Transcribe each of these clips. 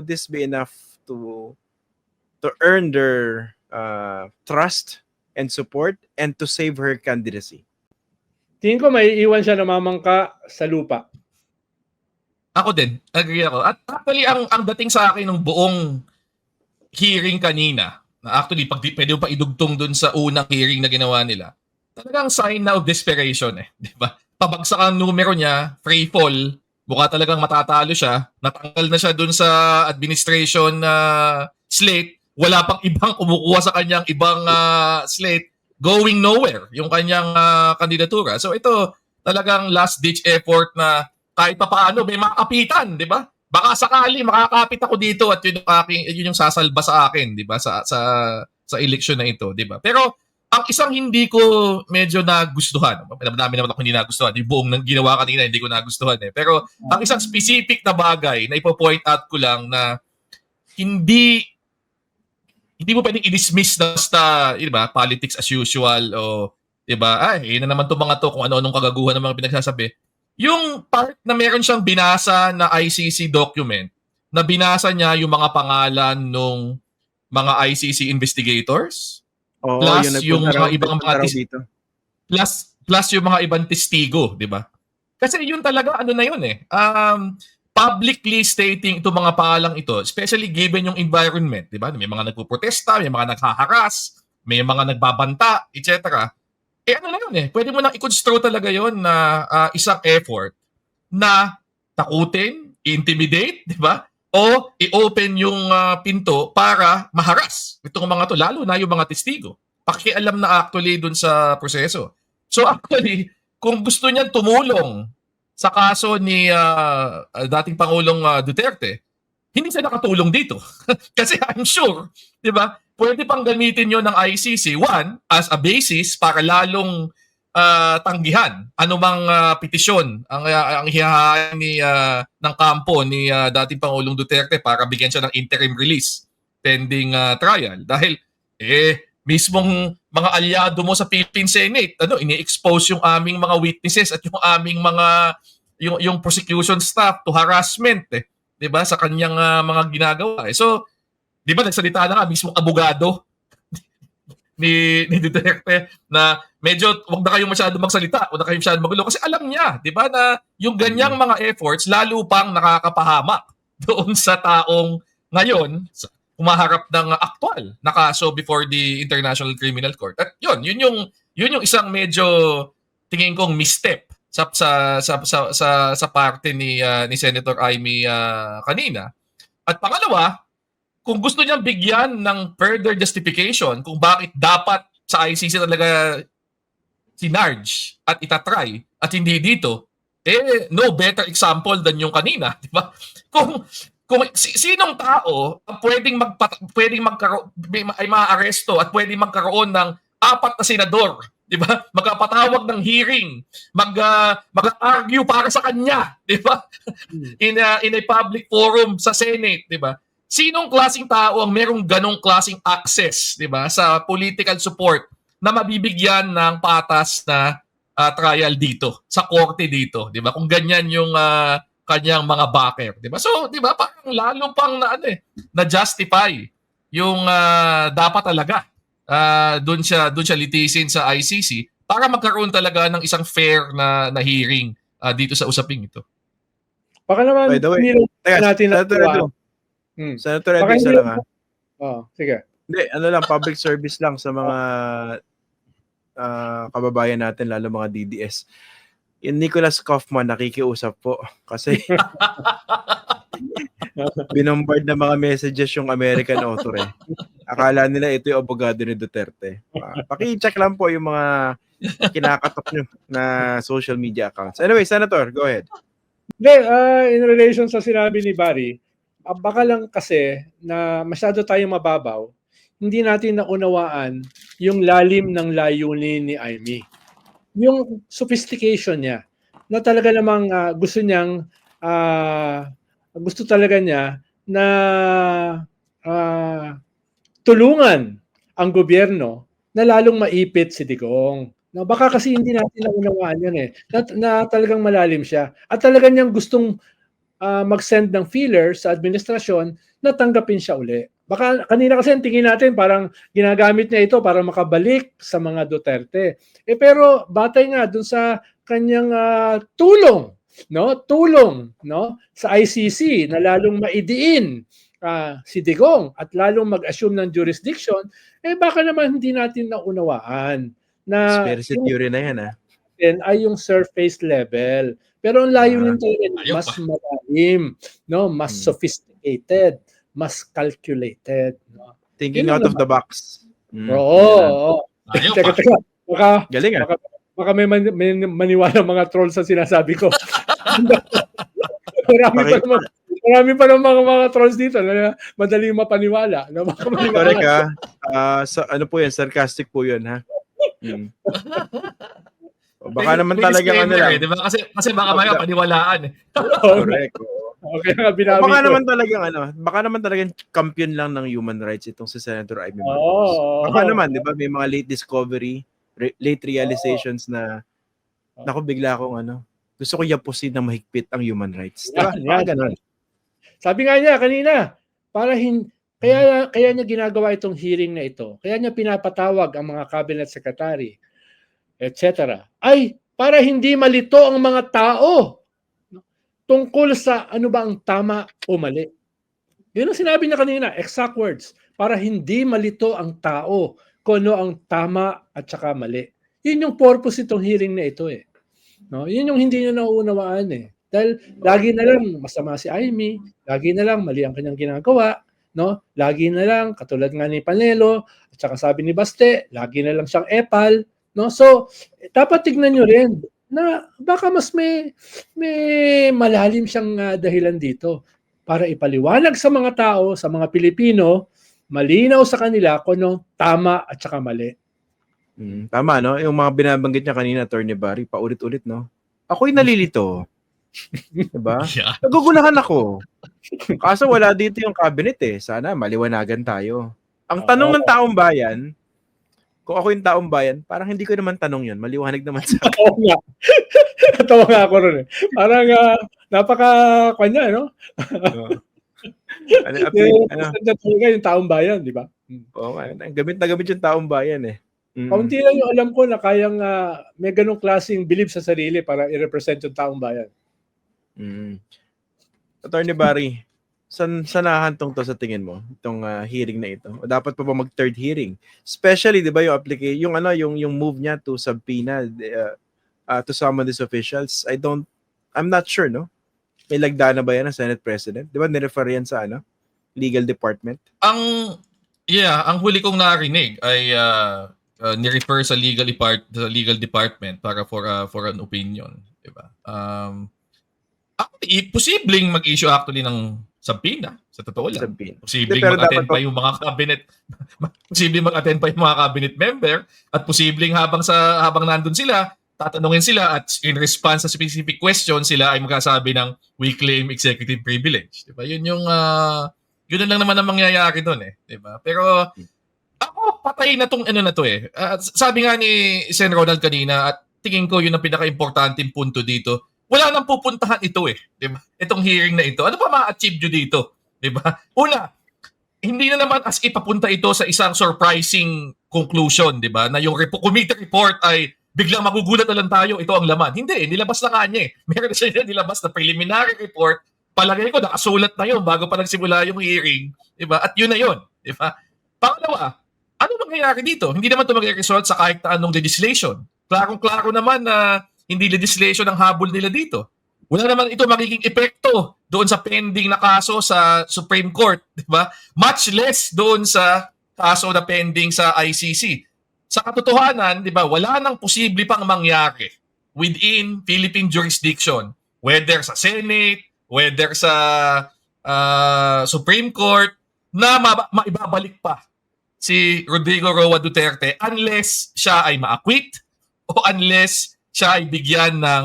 this be enough to earn their trust and support and to save her candidacy? Tingin ko may iwan siya namamangka sa lupa. Ako din, agree ako. At actually, ang dating sa akin ng buong hearing kanina, na actually, pwede mo pa idugtong dun sa unang hearing na ginawa nila, talagang sign na of desperation eh. Di ba? Pabagsak ang numero niya, free fall, mukha talagang matatalo siya, natanggal na siya dun sa administration slate, wala pang ibang kumukuha sa kanyang ibang slate, going nowhere yung kanyang kandidatura. So ito talagang last-ditch effort na kahit pa paano may makapitan, di ba? Baka sakali makakapit ako dito at yun yung sasalba sa akin, di ba? Sa election na ito, di ba? Pero ang isang hindi ko medyo nagustuhan, madami naman ako hindi nagustuhan, yung buong nang ginawa kanina hindi ko nagustuhan eh. Pero ang isang specific na bagay na ipo-point out ko lang na hindi mo pwedeng i-dismiss na basta, di ba, politics as usual o, di ba, yun na naman itong mga to kung ano-anong kagaguhan ng mga pinagsasabi. Yung part na meron siyang binasa na ICC document, na binasa niya yung mga pangalan ng mga ICC investigators, plus yung mga ibang mga plus yung mga ibang testigo, di ba? Kasi yun talaga, ano na yun eh, publicly stating itong mga pangalang ito, especially given yung environment, di ba? May mga nagpuprotesta, may mga naghaharas, may mga nagbabanta, etc. Ano na yun eh, pwede mo nang i-construe talaga yun na isang effort na takutin, i-intimidate, di ba? O i-open yung pinto para maharas itong mga to, lalo na yung mga testigo. Pakialam na actually dun sa proseso. So actually, kung gusto niyan tumulong sa kaso ni dating Pangulong Duterte, hindi siya nakatulong dito. Kasi I'm sure, di ba, pwede pang gamitin yon ng ICC, one, as a basis para lalong tanggihan anumang petisyon ang hihahain ng kampo ni dating Pangulong Duterte para bigyan siya ng interim release pending trial. Dahil, mismong mga alyado mo sa Philippine Senate, ini-expose yung aming mga witnesses at yung aming mga yung prosecution staff to harassment, 'di ba, sa kanyang mga ginagawa. So, 'di ba nagsalita na nga mismong abogado ni Duterte na medyo wag na kayong masyado magsalita, wag na kayong masyado magulo kasi alam niya, 'di ba, na yung ganyang mga efforts lalo pang nakakapahamak doon sa taong ngayon humaharap ng aktual na kaso before the International Criminal Court. At yun yung isang medyo tingin kong misstep sa parte ni Senator Amy kanina. At pangalawa, kung gusto niyang bigyan ng further justification kung bakit dapat sa ICC talaga sinarge at itatry at hindi dito, no better example than yung kanina, di ba? Kung sinong tao ang pwedeng magkaroon ay maaresto at pwedeng magkaroon ng 4 na senador, di ba? Magpapatawag ng hearing, mag-argue para sa kanya, di ba? In a public forum sa Senate, di ba? Sinong klaseng tao ang merong ganong klaseng access, di ba, sa political support na mabibigyan ng patas na trial dito, sa korte dito, di ba? Kung ganyan yung kanyang mga backer, di ba? So, di ba, parang lalo pang na justify yung dapat talaga doon siya litisin sa ICC para magkaroon talaga ng isang fair na hearing dito sa usaping ito. Baka naman natin Senator Eddie, isa lang sige. Hindi, public service lang sa mga kababayan natin, lalo mga DDS. Yung Nicholas Kaufman nakikiusap po kasi binombard na mga messages yung American author eh. Akala nila ito yung abogado ni Duterte. Paki-check lang po yung mga kinakatok nyo na social media accounts. Anyway, Senator, go ahead. In relation sa sinabi ni Barry, baka lang kasi na masyado tayong mababaw, hindi natin naunawaan yung lalim ng layunin ni Amy. Yung sophistication niya, na talaga namang gusto talaga niya na tulungan ang gobyerno na lalong maipit si Digong. No, baka kasi hindi natin naunawaan yan na talagang malalim siya. At talaga niyang gustong mag-send ng feeler sa administrasyon na tanggapin siya uli. Baka kanina kasi ang tingin natin parang ginagamit niya ito para makabalik sa mga Duterte. Pero batay nga dun sa kanyang tulong, sa ICC na lalong maidiin si Digong at lalong mag-assume ng jurisdiction, baka naman hindi natin naunawaan na Conspiracy theory na yan, ay yung surface level. Pero ang layunin talaga mas malalim, mas sophisticated, mas calculated. Thinking out of the box. Oo. Teka. Galing Baka may maniwala mga trolls sa sinasabi ko. Marami pa naman mga trolls dito na madaling mapaniwala. Correct ano po yan, sarcastic po yun, ha? Baka naman talaga lang. Diba? Kasi baka may paniwalaan. Correct. Okay, baka naman talagang kampiyon lang ng human rights itong si Senator Amy Marcos. Baka naman, di ba, may mga late discovery, late realizations na bigla akong gusto ko yapusin na mahigpit ang human rights. Diba? Ganun. Sabi nga niya kanina, kaya niya ginagawa itong hearing na ito. Kaya niya pinapatawag ang mga cabinet secretary, etc. Ay para hindi malito ang mga tao tungkol sa ano ba ang tama o mali. Yun ang sinabi niya kanina, exact words, para hindi malito ang tao kung ano ang tama at saka mali. Yun yung purpose itong hearing na ito . Yun yung hindi niya nauunawaan . Dahil lagi na lang masama si Amy, lagi na lang mali ang kanyang ginagawa, lagi na lang katulad nga ni Panelo at saka sabi ni Baste, lagi na lang siyang epal. So, dapat tignan nyo rin na baka mas may malalim siyang dahilan dito para ipaliwanag sa mga tao, sa mga Pilipino, malinaw sa kanila kung ano tama at saka mali. Tama, yung mga binabanggit niya kanina, Attorney Barry, paulit-ulit, ako'y nalilito. Diba? Yeah. Nagugulahan ako. Kaso wala dito yung cabinet Sana maliwanagan tayo. Ang tanong ng taong bayan, kung ako yung taong bayan, parang hindi ko naman tanong yun. Maliwanag naman sa akin. Oo nga. Natawa nga ako rin. Parang napaka-kanya, yung taong bayan, di ba? Oo nga. Gamit na gamit yung taong bayan Kaunti lang yung alam ko na kayang may ganong klaseng believe sa sarili para i-represent yung taong bayan. Attorney Barry, saan nahahantong to sa tingin mo itong hearing na ito? O dapat pa ba mag-third hearing? Especially, 'di ba, yung application, yung move niya to subpoena to summon these officials. I'm not sure, May lagda na ba yan ng Senate President? 'Di ba nirefer yan sa legal department? Ang huli kong narinig ay ni-refer sa legal department para for an opinion, 'di ba? Posibleng mag-issue actually ng subpoena, sa totoo lang. Posibleng mag-attend pa yung mga cabinet posibleng mag-attend pa yung mga cabinet member at posibleng habang nandun sila, tatanungin sila at in response sa specific question sila ay magsasabi ng we claim executive privilege, 'di ba? Yun lang naman ang mangyayari doon 'di ba? Pero ako patay na tong na to sabi nga ni Sen Ronald kanina at tingin ko yun ang pinaka-importanteng punto dito. Wala nang pupuntahan ito 'di ba? Itong hearing na ito. Ano pa ma-achieve nyo dito? 'Di ba? Una, hindi na naman as ipapunta ito sa isang surprising conclusion, 'di ba? Na yung committee report ay biglang magugulat na lang tayo, ito ang laman. Hindi, nilabas na kanya Meron na siya nilabas na preliminary report. Palagay ko nakasulat na yun bago pa nagsimula yung hearing, 'di ba? At yun na yun, 'di ba? Pangalawa, ano mangyayari dito? Hindi naman ito mag-result sa kahit na anong legislation. Klarong-klaro naman na hindi legislation ang habol nila dito. Wala naman ito magiging epekto doon sa pending na kaso sa Supreme Court, di ba? Much less doon sa kaso na pending sa ICC. Sa katotohanan, di ba, wala nang posible pang mangyari within Philippine jurisdiction, whether sa Senate, whether sa Supreme Court, na maibabalik pa si Rodrigo Roa Duterte unless siya ay ma-acquit o unless siya ay bigyan ng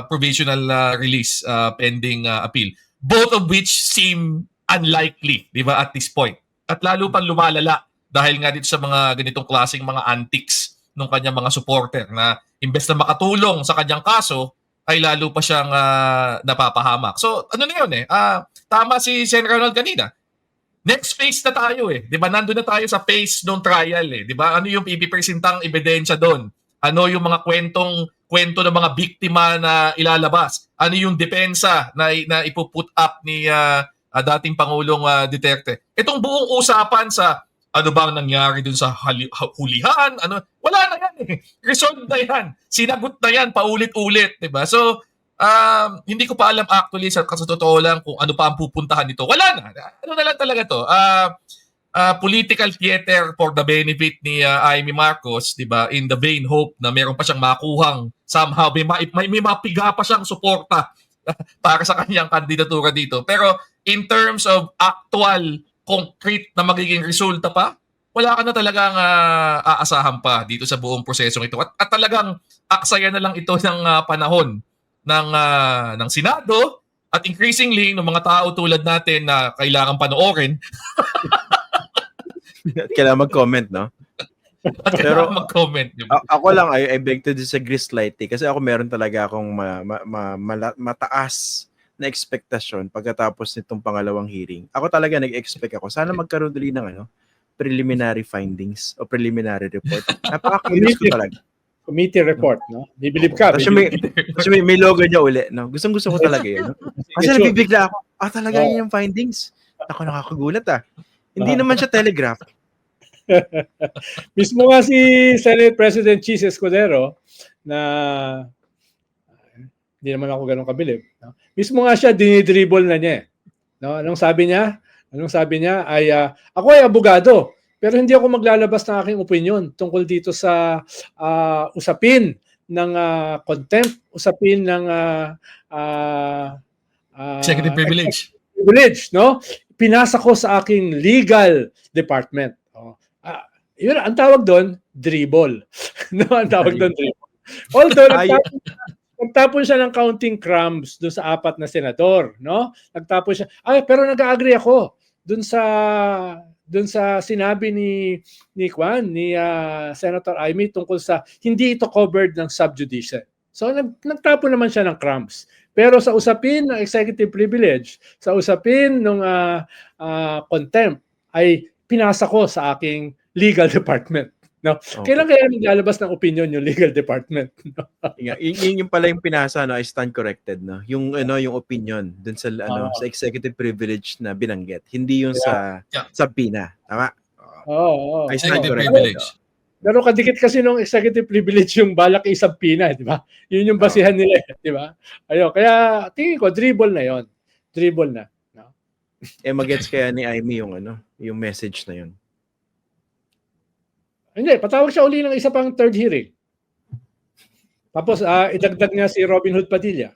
provisional release pending appeal. Both of which seem unlikely, di ba, at this point. At lalo pang lumalala dahil nga dito sa mga ganitong klaseng mga antics ng kanyang mga supporter na imbes na makatulong sa kanyang kaso, ay lalo pa siyang napapahamak. So ano na yun tama si Sen. Ronald kanina. Next phase na tayo 'di ba? Nandun na tayo sa phase ng trial 'di ba? Ano yung ipipresentang ebidensya doon? Ano yung mga kwento ng mga biktima na ilalabas? Ano yung depensa na ipuput up ni dating Pangulong Duterte? Itong buong usapan sa ano bang nangyari dun sa hulihan? Wala na yan Resolved na yan. Sinagot na yan paulit-ulit, 'di ba? So, hindi ko pa alam actually sa totoo lang kung ano pa ang pupuntahan nito. Wala na. Ano na lang talaga to? Political theater for the benefit ni Amy Marcos, 'di ba? In the vain hope na meron pa siyang makuhang somehow may mapiga pa siyang suporta para sa kanyang kandidatura dito. Pero in terms of actual concrete na magiging resulta pa, wala ka na talagang aasahan pa dito sa buong prosesong ito. At talagang aksaya na lang ito ng panahon ng Senado at increasingly ng mga tao tulad natin na kailangan panoorin. Kailangan mag-comment, no? At kailangan mag-comment. Diba? Ako lang, I beg to disagree slightly kasi ako meron talaga akong mataas na expectasyon pagkatapos nitong pangalawang hearing. Ako talaga nag-expect ako. Sana magkaroon ulit ng preliminary findings o preliminary report. Napaka-curious ko talaga. Committee report, no? Bibilib ka. Tapos may logo niya uli, no? Gustong-gusto ko talaga yun. No? Kasi nabibigla ako. Talaga yun yung findings. Ako nakakagulat Hindi naman siya telegraph. Mismo nga si Senate President Chis Escudero na hindi naman ako ganun kabilib. No? Mismo nga siya, dinidribble na niya. No? Anong sabi niya? Ay, ako ay abogado, pero hindi ako maglalabas ng aking opinion tungkol dito sa usapin ng contempt, usapin ng executive privilege. No? Pinasa ko sa aking legal department. Yun, ang tawag doon, dribble. No, ang tawag doon, dribble. Although, nagtapon siya ng counting crumbs doon sa 4 na senador, no? Nagtapon siya. Pero nag-agree ako doon sa sinabi ni Senator Amy tungkol sa hindi ito covered ng subjudice. So nagtapon naman siya ng crumbs. Pero sa usapin ng executive privilege, sa usapin ng contempt ay pinasa ko sa aking legal department. No? Okay. Kailan kaya naglalabas ng opinion yung legal department? No? Yung pala yung pinasa, I stand corrected, no? Yung yung opinion dun sa sa executive privilege na binanggit, hindi yung sa PINA, tama? I stand corrected. Pero kadikit kasi nung executive privilege yung balak isang PINA, di ba? Yun yung basihan nila, di ba? Kaya tingin ko dribble na yon. Dribble na, no? Magets kaya ni Amy yung message na yun. Hindi, patawag siya uli ng isa pang third hearing. Tapos idagdag nga si Robin Hood Padilla.